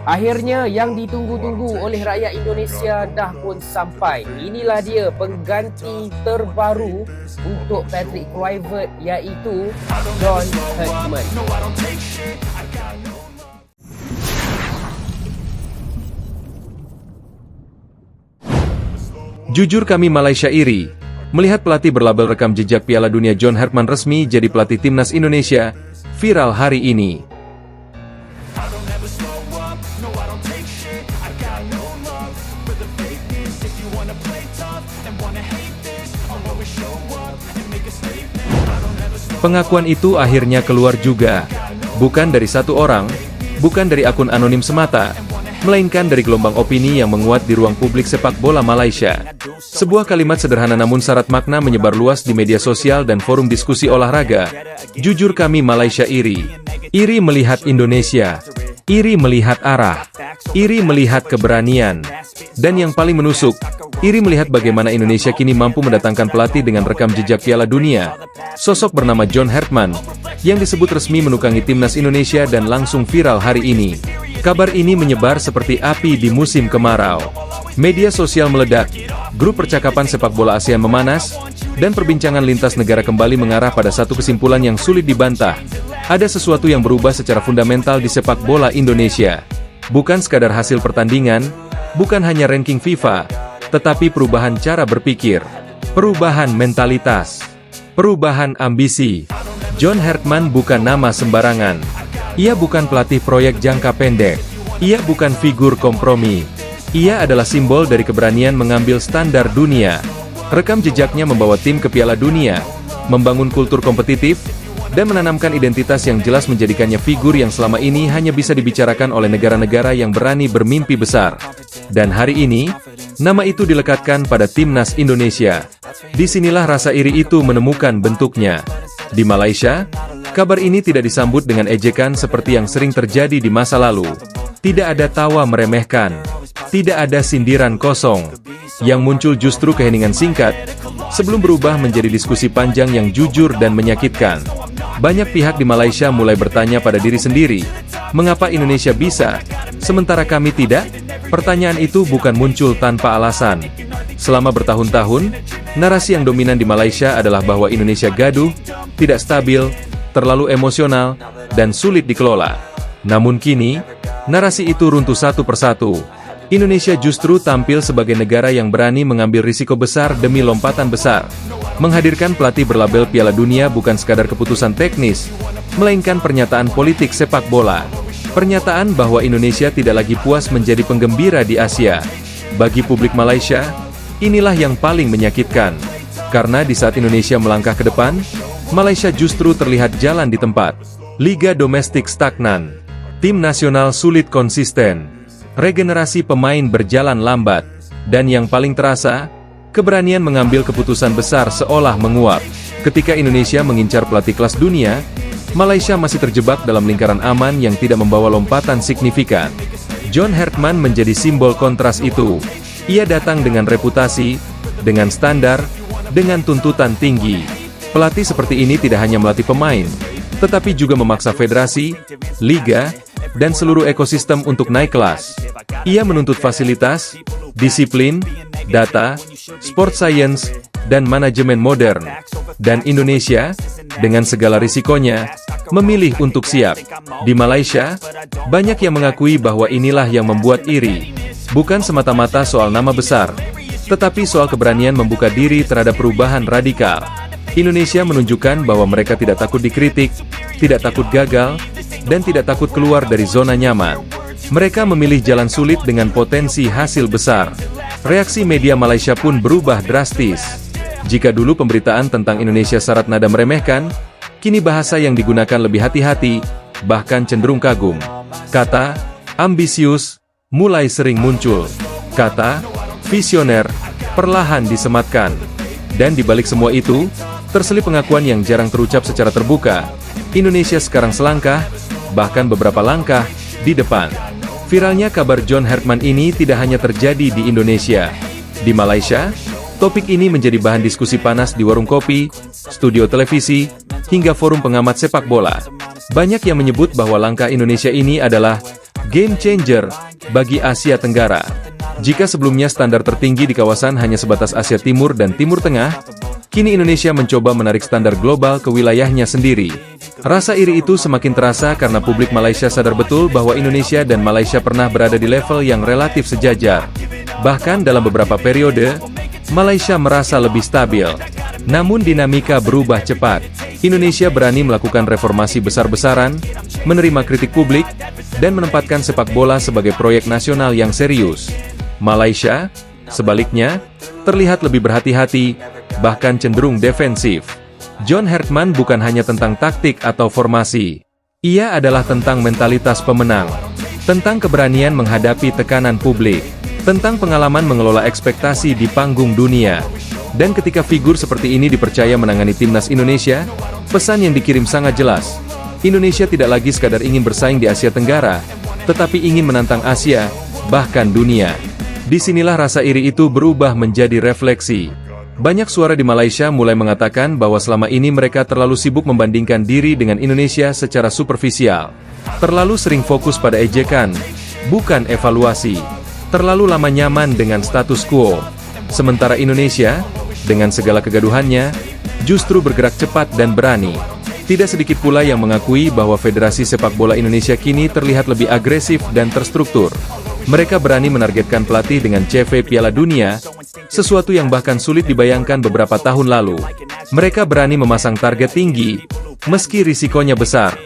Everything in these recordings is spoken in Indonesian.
Akhirnya yang ditunggu-tunggu oleh rakyat Indonesia dah pun sampai. Inilah dia pengganti terbaru untuk Patrick Kluivert, iaitu John Herdman. Jujur kami Malaysia iri melihat pelatih berlabel rekam jejak Piala Dunia John Herdman resmi jadi pelatih timnas Indonesia. Viral hari ini. Pengakuan itu akhirnya keluar juga, bukan dari satu orang, bukan dari akun anonim semata, melainkan dari gelombang opini yang menguat di ruang publik sepak bola Malaysia. Sebuah kalimat sederhana namun syarat makna menyebar luas di media sosial dan forum diskusi olahraga. Jujur kami Malaysia iri. Iri melihat Indonesia. Iri melihat arah. Iri melihat keberanian. Dan yang paling menusuk, iri melihat bagaimana Indonesia kini mampu mendatangkan pelatih dengan rekam jejak Piala Dunia. Sosok bernama John Herdman, yang disebut resmi menukangi timnas Indonesia dan langsung viral hari ini. Kabar ini menyebar seperti api di musim kemarau. Media sosial meledak, grup percakapan sepak bola ASEAN memanas, dan perbincangan lintas negara kembali mengarah pada satu kesimpulan yang sulit dibantah. Ada sesuatu yang berubah secara fundamental di sepak bola Indonesia. Bukan sekadar hasil pertandingan, bukan hanya ranking FIFA, tetapi perubahan cara berpikir, perubahan mentalitas, perubahan ambisi. John Herdman bukan nama sembarangan. Ia bukan pelatih proyek jangka pendek. Ia bukan figur kompromi. Ia adalah simbol dari keberanian mengambil standar dunia. Rekam jejaknya membawa tim ke Piala Dunia, membangun kultur kompetitif, dan menanamkan identitas yang jelas menjadikannya figur yang selama ini hanya bisa dibicarakan oleh negara-negara yang berani bermimpi besar. Dan hari ini, nama itu dilekatkan pada timnas Indonesia. Disinilah rasa iri itu menemukan bentuknya. Di Malaysia, kabar ini tidak disambut dengan ejekan seperti yang sering terjadi di masa lalu. Tidak ada tawa meremehkan. Tidak ada sindiran kosong. Yang muncul justru keheningan singkat, sebelum berubah menjadi diskusi panjang yang jujur dan menyakitkan. Banyak pihak di Malaysia mulai bertanya pada diri sendiri, mengapa Indonesia bisa, sementara kami tidak? Pertanyaan itu bukan muncul tanpa alasan. Selama bertahun-tahun, narasi yang dominan di Malaysia adalah bahwa Indonesia gaduh, tidak stabil, terlalu emosional, dan sulit dikelola. Namun kini, narasi itu runtuh satu persatu. Indonesia justru tampil sebagai negara yang berani mengambil risiko besar demi lompatan besar. Menghadirkan pelatih berlabel Piala Dunia bukan sekadar keputusan teknis, melainkan pernyataan politik sepak bola. Pernyataan bahwa Indonesia tidak lagi puas menjadi penggembira di Asia. Bagi publik Malaysia, inilah yang paling menyakitkan. Karena di saat Indonesia melangkah ke depan, Malaysia justru terlihat jalan di tempat. Liga domestik stagnan. Tim nasional sulit konsisten. Regenerasi pemain berjalan lambat. Dan yang paling terasa, keberanian mengambil keputusan besar seolah menguap. Ketika Indonesia mengincar pelatih kelas dunia, Malaysia masih terjebak dalam lingkaran aman yang tidak membawa lompatan signifikan. John Herdman menjadi simbol kontras itu. Ia datang dengan reputasi, dengan standar, dengan tuntutan tinggi. Pelatih seperti ini tidak hanya melatih pemain, tetapi juga memaksa federasi, liga, dan seluruh ekosistem untuk naik kelas. Ia menuntut fasilitas, disiplin, data, sport science, dan manajemen modern. Dan Indonesia, dengan segala risikonya, memilih untuk siap. Di Malaysia, banyak yang mengakui bahwa inilah yang membuat iri. Bukan semata-mata soal nama besar, tetapi soal keberanian membuka diri terhadap perubahan radikal. Indonesia menunjukkan bahwa mereka tidak takut dikritik, tidak takut gagal, dan tidak takut keluar dari zona nyaman. Mereka memilih jalan sulit dengan potensi hasil besar. Reaksi media Malaysia pun berubah drastis. Jika dulu pemberitaan tentang Indonesia syarat nada meremehkan, kini bahasa yang digunakan lebih hati-hati, bahkan cenderung kagum. Kata ambisius mulai sering muncul. Kata visioner perlahan disematkan. Dan di balik semua itu, terselip pengakuan yang jarang terucap secara terbuka. Indonesia sekarang selangkah, bahkan beberapa langkah, di depan. Viralnya kabar John Herdman ini tidak hanya terjadi di Indonesia. Di Malaysia, topik ini menjadi bahan diskusi panas di warung kopi, studio televisi, hingga forum pengamat sepak bola. Banyak yang menyebut bahwa langkah Indonesia ini adalah Game changer bagi Asia Tenggara. Jika sebelumnya standar tertinggi di kawasan hanya sebatas Asia Timur dan Timur Tengah, kini Indonesia mencoba menarik standar global ke wilayahnya sendiri. Rasa iri itu semakin terasa karena publik Malaysia sadar betul bahwa Indonesia dan Malaysia pernah berada di level yang relatif sejajar. Bahkan dalam beberapa periode, Malaysia merasa lebih stabil. Namun dinamika berubah cepat. Indonesia berani melakukan reformasi besar-besaran, menerima kritik publik, dan menempatkan sepak bola sebagai proyek nasional yang serius. Malaysia, sebaliknya, terlihat lebih berhati-hati, bahkan cenderung defensif. John Hartman bukan hanya tentang taktik atau formasi. Ia adalah tentang mentalitas pemenang, tentang keberanian menghadapi tekanan publik, tentang pengalaman mengelola ekspektasi di panggung dunia. Dan ketika figur seperti ini dipercaya menangani timnas Indonesia, pesan yang dikirim sangat jelas. Indonesia tidak lagi sekadar ingin bersaing di Asia Tenggara, tetapi ingin menantang Asia, bahkan dunia. Disinilah rasa iri itu berubah menjadi refleksi. Banyak suara di Malaysia mulai mengatakan bahwa selama ini mereka terlalu sibuk membandingkan diri dengan Indonesia secara superficial. Terlalu sering fokus pada ejekan, bukan evaluasi. Terlalu lama nyaman dengan status quo. Sementara Indonesia, dengan segala kegaduhannya, justru bergerak cepat dan berani. Tidak sedikit pula yang mengakui bahwa Federasi Sepak Bola Indonesia kini terlihat lebih agresif dan terstruktur. Mereka berani menargetkan pelatih dengan CV Piala Dunia, sesuatu yang bahkan sulit dibayangkan beberapa tahun lalu. Mereka berani memasang target tinggi, meski risikonya besar.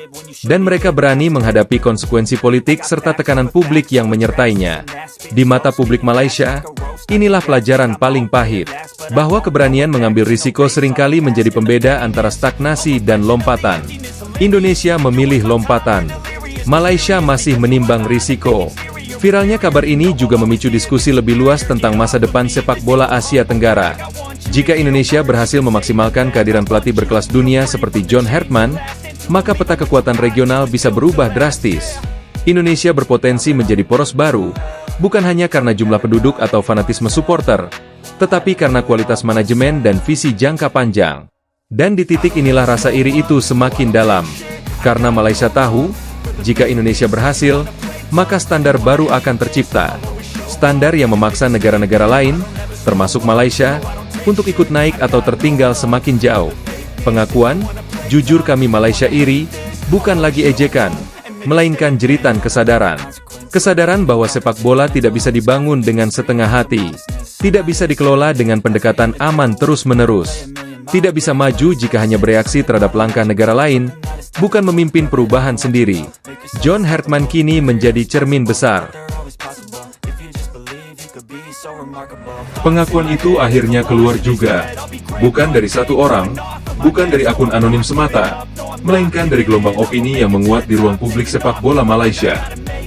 Dan mereka berani menghadapi konsekuensi politik serta tekanan publik yang menyertainya. Di mata publik Malaysia, inilah pelajaran paling pahit, bahwa keberanian mengambil risiko seringkali menjadi pembeda antara stagnasi dan lompatan. Indonesia memilih lompatan. Malaysia masih menimbang risiko. Viralnya kabar ini juga memicu diskusi lebih luas tentang masa depan sepak bola Asia Tenggara. Jika Indonesia berhasil memaksimalkan kehadiran pelatih berkelas dunia seperti John Hartman, maka peta kekuatan regional bisa berubah drastis. Indonesia berpotensi menjadi poros baru, bukan hanya karena jumlah penduduk atau fanatisme supporter, tetapi karena kualitas manajemen dan visi jangka panjang. Dan di titik inilah rasa iri itu semakin dalam. Karena Malaysia tahu, jika Indonesia berhasil, maka standar baru akan tercipta. Standar yang memaksa negara-negara lain, termasuk Malaysia, untuk ikut naik atau tertinggal semakin jauh. Pengakuan, jujur kami Malaysia iri, bukan lagi ejekan, melainkan jeritan kesadaran. Kesadaran bahwa sepak bola tidak bisa dibangun dengan setengah hati, tidak bisa dikelola dengan pendekatan aman terus-menerus, tidak bisa maju jika hanya bereaksi terhadap langkah negara lain, bukan memimpin perubahan sendiri. John Hartman kini menjadi cermin besar. Pengakuan itu akhirnya keluar juga, bukan dari satu orang, bukan dari akun anonim semata, melainkan dari gelombang opini yang menguat di ruang publik sepak bola Malaysia.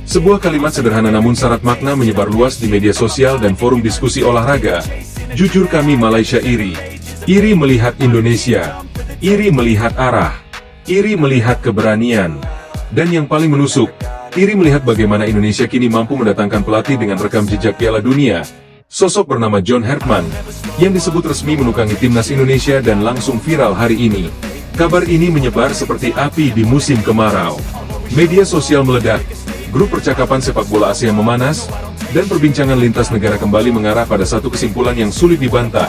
Sebuah kalimat sederhana namun syarat makna menyebar luas di media sosial dan forum diskusi olahraga. Jujur kami Malaysia iri. Iri melihat Indonesia. Iri melihat arah. Iri melihat keberanian. Dan yang paling menusuk, iri melihat bagaimana Indonesia kini mampu mendatangkan pelatih dengan rekam jejak Piala Dunia. Sosok bernama John Hartman, yang disebut resmi menukangi timnas Indonesia dan langsung viral hari ini. Kabar ini menyebar seperti api di musim kemarau. Media sosial meledak, grup percakapan sepak bola Asia memanas, dan perbincangan lintas negara kembali mengarah pada satu kesimpulan yang sulit dibantah.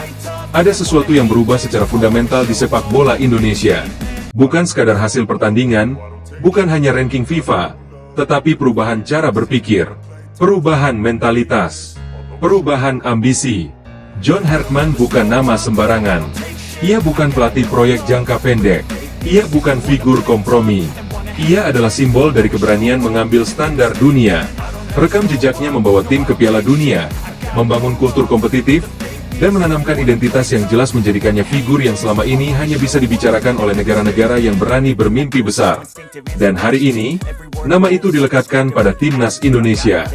Ada sesuatu yang berubah secara fundamental di sepak bola Indonesia. Bukan sekadar hasil pertandingan, bukan hanya ranking FIFA, tetapi perubahan cara berpikir, perubahan mentalitas, perubahan ambisi. John Hartman bukan nama sembarangan. Ia bukan pelatih proyek jangka pendek. Ia bukan figur kompromi. Ia adalah simbol dari keberanian mengambil standar dunia. Rekam jejaknya membawa tim ke Piala Dunia, membangun kultur kompetitif, dan menanamkan identitas yang jelas menjadikannya figur yang selama ini hanya bisa dibicarakan oleh negara-negara yang berani bermimpi besar. Dan hari ini, nama itu dilekatkan pada timnas Indonesia.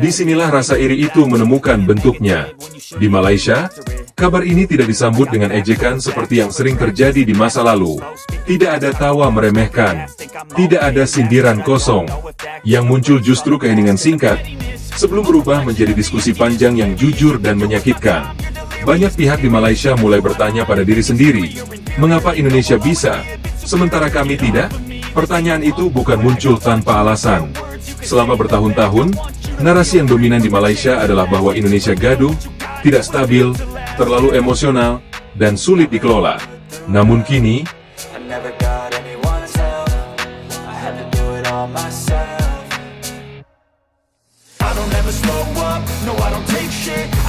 Disinilah rasa iri itu menemukan bentuknya. Di Malaysia, kabar ini tidak disambut dengan ejekan seperti yang sering terjadi di masa lalu. Tidak ada tawa meremehkan. Tidak ada sindiran kosong. Yang muncul justru keheningan singkat, sebelum berubah menjadi diskusi panjang yang jujur dan menyakitkan. Banyak pihak di Malaysia mulai bertanya pada diri sendiri, mengapa Indonesia bisa, sementara kami tidak? Pertanyaan itu bukan muncul tanpa alasan. Selama bertahun-tahun, narasi yang dominan di Malaysia adalah bahwa Indonesia gaduh, tidak stabil, terlalu emosional, dan sulit dikelola. Namun kini, I never got anyone's help. I had to do it all myself. I don't ever slow up, no I don't take shit.